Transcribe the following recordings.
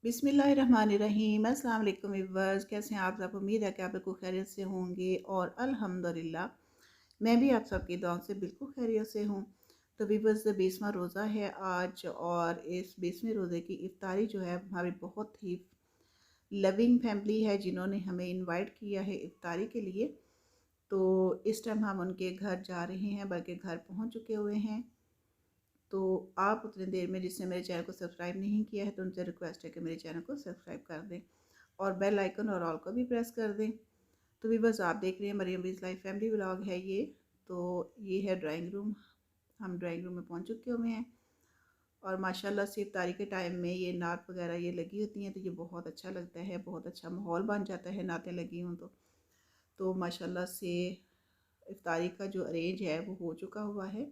बिस्मिल्लाहिर्रहमानिर्रहीम। अस्सलाम वालेकुम व्यूअर्स, कैसे हैं आप सब। उम्मीद है कि आप बिल्कुल खैरियत से होंगे और अल्हम्दुलिल्लाह मैं भी आप सबकी दुआओं से बिल्कुल खैरियत से हूँ। तो व्यूअर्स 20वां रोज़ा है आज और इस 20वें रोज़े की इफ्तारी जो है हमारी बहुत ही लविंग फैमिली है जिन्होंने हमें इनवाइट किया है इफ्तारी के लिए। तो इस टाइम हम उनके घर जा रहे हैं, बल्कि घर पहुँच चुके हुए हैं। तो आप उतनी देर में जिसने मेरे चैनल को सब्सक्राइब नहीं किया है तो उनसे रिक्वेस्ट है कि मेरे चैनल को सब्सक्राइब कर दें और बेल आइकन और ऑल को भी प्रेस कर दें। तो भी बस आप देख रहे हैं मरियम बीज़ लाइफ फैमिली व्लॉग है ये। तो ये है ड्राइंग रूम, हम ड्राइंग रूम में पहुंच चुके हुए हैं और माशाल्लाह से इफ्तारी के टाइम में ये नात वगैरह ये लगी होती हैं तो ये बहुत अच्छा लगता है, बहुत अच्छा माहौल बन जाता है नातें लगी हों तो माशाल्लाह से इफ्तारी का जो अरेंज है वो हो चुका हुआ है।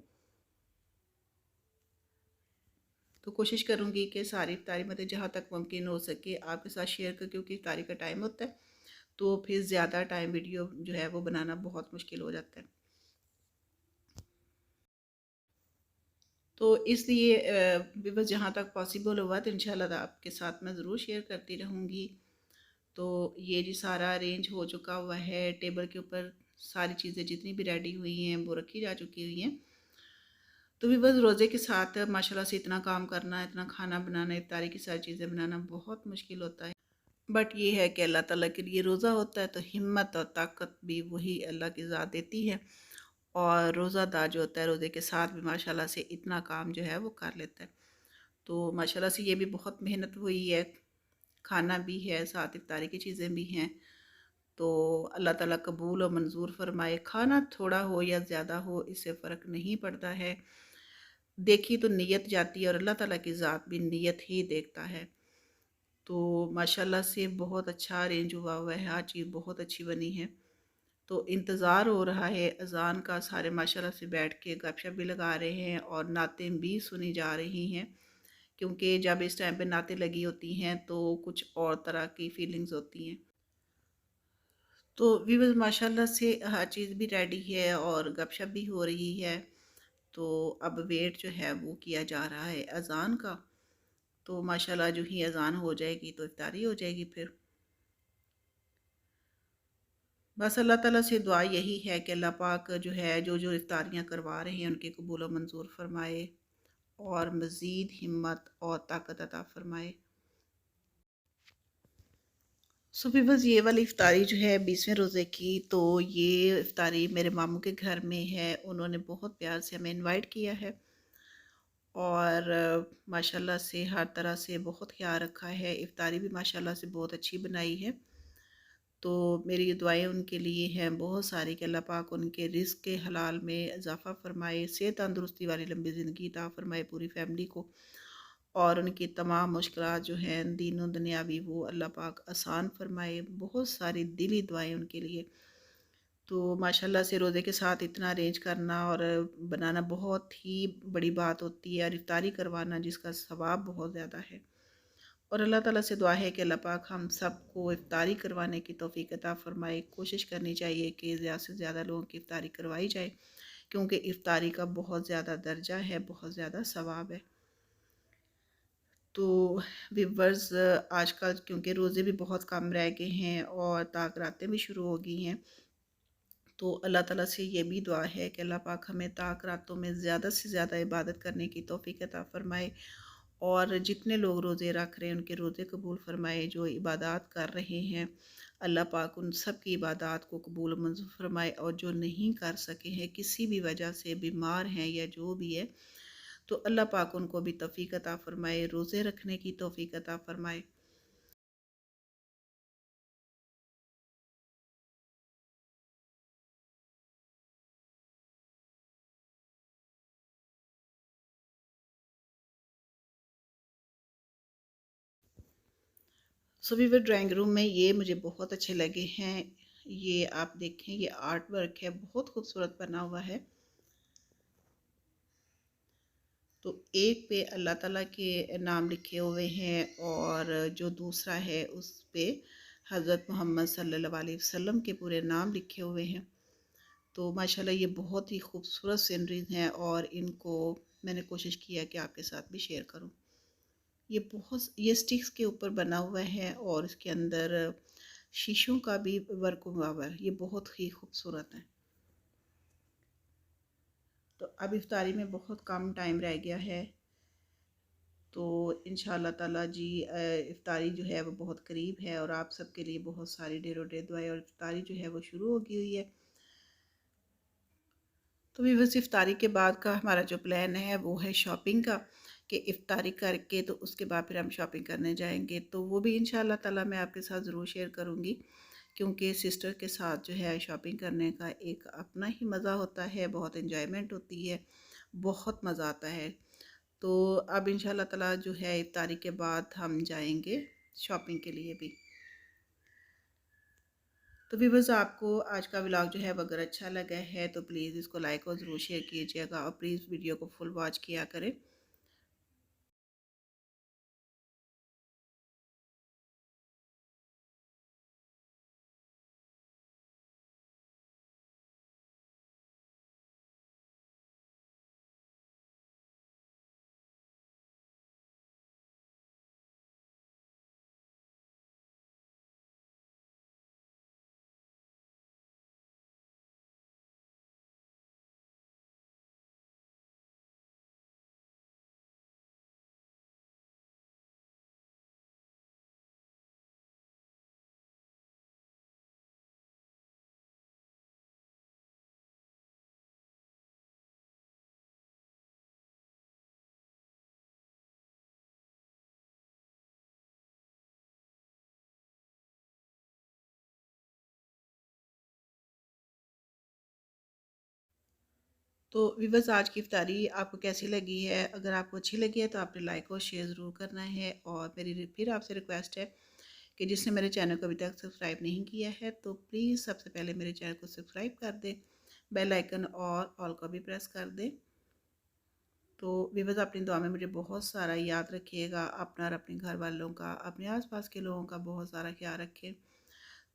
तो कोशिश करूँगी कि सारी इफ्तारी मतलब जहाँ तक मुमकिन हो सके आपके साथ शेयर कर, क्योंकि इफ्तारी का टाइम होता है तो फिर ज़्यादा टाइम वीडियो जो है वो बनाना बहुत मुश्किल हो जाता है। तो इसलिए बस जहाँ तक पॉसिबल हुआ तो इंशाल्लाह आपके साथ मैं ज़रूर शेयर करती रहूँगी। तो ये जी सारा अरेंज हो चुका हुआ है, टेबल के ऊपर सारी चीज़ें जितनी भी रेडी हुई हैं वो रखी जा चुकी हुई हैं। तो भी बस रोज़े के साथ माशाल्लाह से इतना काम करना, इतना खाना बनाना, इफ्तारी की सारी चीज़ें बनाना बहुत मुश्किल होता है। बट ये है कि अल्लाह ताला के लिए रोज़ा होता है तो हिम्मत और ताकत भी वही अल्लाह की ज़ात देती है। और रोज़ादार जो होता है रोज़े के साथ भी माशाल्लाह से इतना काम जो है वो कर लेता है। तो माशाल्लाह से ये भी बहुत मेहनत हुई है, खाना भी है साथ इफ्तारी की चीज़ें भी हैं। तो अल्लाह ताला कबूल और मंजूर फरमाए। खाना थोड़ा हो या ज़्यादा हो इससे फ़र्क नहीं पड़ता है, देखी तो नीयत जाती है और अल्लाह ताला की ज़ात भी नीयत ही देखता है। तो माशाल्लाह से बहुत अच्छा अरेंज हुआ है, हर चीज़ बहुत अच्छी बनी है। तो इंतज़ार हो रहा है अज़ान का, सारे माशाल्लाह से बैठ के गपशप भी लगा रहे हैं और नातें भी सुनी जा रही हैं, क्योंकि जब इस टाइम पे नातें लगी होती हैं तो कुछ और तरह की फीलिंग्स होती हैं। तो व्यूअर्स माशाल्लाह से हर चीज़ भी रेडी है और गपशप भी हो रही है। तो अब वेट जो है वो किया जा रहा है अज़ान का। तो माशाल्लाह जो ही अज़ान हो जाएगी तो इफ्तारी हो जाएगी फिर। बस अल्लाह ताला से दुआ यही है कि अल्लाह पाक जो है जो इफ्तारियाँ करवा रहे हैं उनके कबूल व मंजूर फरमाए और मज़ीद हिम्मत और ताकत अता फरमाए। सो बस ये वाली इफ्तारी जो है 20वें रोज़े की, तो ये इफ्तारी मेरे मामू के घर में है। उन्होंने बहुत प्यार से हमें इनवाइट किया है और माशाल्लाह से हर तरह से बहुत ख्याल रखा है। इफ्तारी भी माशाल्लाह से बहुत अच्छी बनाई है। तो मेरी दुआएं उनके लिए हैं बहुत सारी कि अल्लाह पाक उनके रिज़्क़ के हलाल में इजाफ़ा फ़रमाए, सेहत तंदुरुस्ती वाली लंबी ज़िंदगी अता फ़रमाए पूरी फैमिली को। और उनकी तमाम मुश्किलात जो हैं दीनो दुनियावी वो अल्लाह पाक आसान फ़रमाए। बहुत सारी दिली दुआएं उनके लिए। तो माशाल्लाह से रोज़े के साथ इतना अरेंज करना और बनाना बहुत ही बड़ी बात होती है और इफ्तारी करवाना जिसका सवाब बहुत ज़्यादा है। और अल्लाह ताला से दुआ है कि अल्लाह पाक हम सबको इफ्तारी करवाने की तौफ़ीक अता फ़रमाए। कोशिश करनी चाहिए कि ज़्यादा से ज़्यादा लोगों की इफ्तारी करवाई जाए, क्योंकि इफ्तारी का बहुत ज़्यादा दर्जा है, बहुत ज़्यादा सवाब है। तो व्यूअर्स आजकल क्योंकि रोज़े भी बहुत कम रह गए हैं और ताक रातें भी शुरू हो गई हैं, तो अल्लाह ताला से ये भी दुआ है कि अल्लाह पाक हमें ताक रातों में ज़्यादा से ज़्यादा इबादत करने की तौफ़ीक अता फ़रमाए और जितने लोग रोज़े रख रहे हैं उनके रोज़े कबूल फ़रमाए। जो इबादत कर रहे हैं अल्लाह पाक उन सब की इबादत को कबूल मंज़ूर फ़रमाए और जो नहीं कर सके हैं किसी भी वजह से बीमार हैं या जो भी है, तो अल्लाह पाक उनको भी तौफ़ीक अता फ़रमाए, रोज़े रखने की तौफ़ीक अता फ़रमाए। सभी वो ड्राइंग रूम में ये मुझे बहुत अच्छे लगे हैं। ये आप देखें, ये आर्ट वर्क है, बहुत खूबसूरत बना हुआ है। तो एक पे अल्लाह ताला के नाम लिखे हुए हैं और जो दूसरा है उस पे हज़रत मोहम्मद सल्लल्लाहु अलैहि वसल्लम के पूरे नाम लिखे हुए हैं। तो माशाल्लाह ये बहुत ही खूबसूरत सीनरीज हैं और इनको मैंने कोशिश किया कि आपके साथ भी शेयर करूं। ये स्टिक्स के ऊपर बना हुआ है और इसके अंदर शीशों का भी वर्क हुआ हुआ है। ये बहुत ही खूबसूरत है। तो अब इफ्तारी में बहुत कम टाइम रह गया है, तो इंशाल्लाह ताला जी इफ्तारी जो है वो बहुत करीब है और आप सबके लिए बहुत सारी ढेरों ढेर दुआएं, और इफ्तारी जो है वो शुरू हो गई हुई है। तो भी बस इफ्तारी के बाद का हमारा जो प्लान है वो है शॉपिंग का, कि इफ्तारी करके तो उसके बाद फिर हम शॉपिंग करने जाएंगे। तो वो भी इंशाल्लाह ताला मैं आपके साथ ज़रूर शेयर करूँगी, क्योंकि सिस्टर के साथ जो है शॉपिंग करने का एक अपना ही मज़ा होता है, बहुत इन्जॉयमेंट होती है, बहुत मज़ा आता है। तो अब इंशाल्लाह ताला जो है इफ्तारी के बाद हम जाएंगे शॉपिंग के लिए भी। तो भी बस आपको आज का व्लॉग जो है वो अगर अच्छा लगा है तो प्लीज़ इसको लाइक और ज़रूर शेयर कीजिएगा, और प्लीज़ वीडियो को फुल वॉच किया करें। तो व्यूअर्स, आज की इफ्तारी आपको कैसी लगी है? अगर आपको अच्छी लगी है तो आपने लाइक और शेयर ज़रूर करना है, और मेरी फिर आपसे रिक्वेस्ट है कि जिसने मेरे चैनल को अभी तक सब्सक्राइब नहीं किया है तो प्लीज़ सबसे पहले मेरे चैनल को सब्सक्राइब कर दें, बेल आइकन और ऑल को भी प्रेस कर दें। तो व्यूअर्स, अपनी दुआ में मुझे बहुत सारा याद रखिएगा, अपना और अपने घर वालों का, अपने आसपास के लोगों का बहुत सारा ख्याल रखें।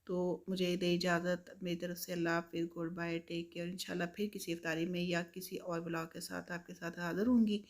तो मुझे दे इजाज़त, मेरी तरफ से अल्लाह हाफ़िज़, गुड बाय, टेक केयर। इंशाल्लाह फिर किसी इफ्तारी में या किसी और ब्लॉग के साथ आपके साथ हाज़िर होंगी।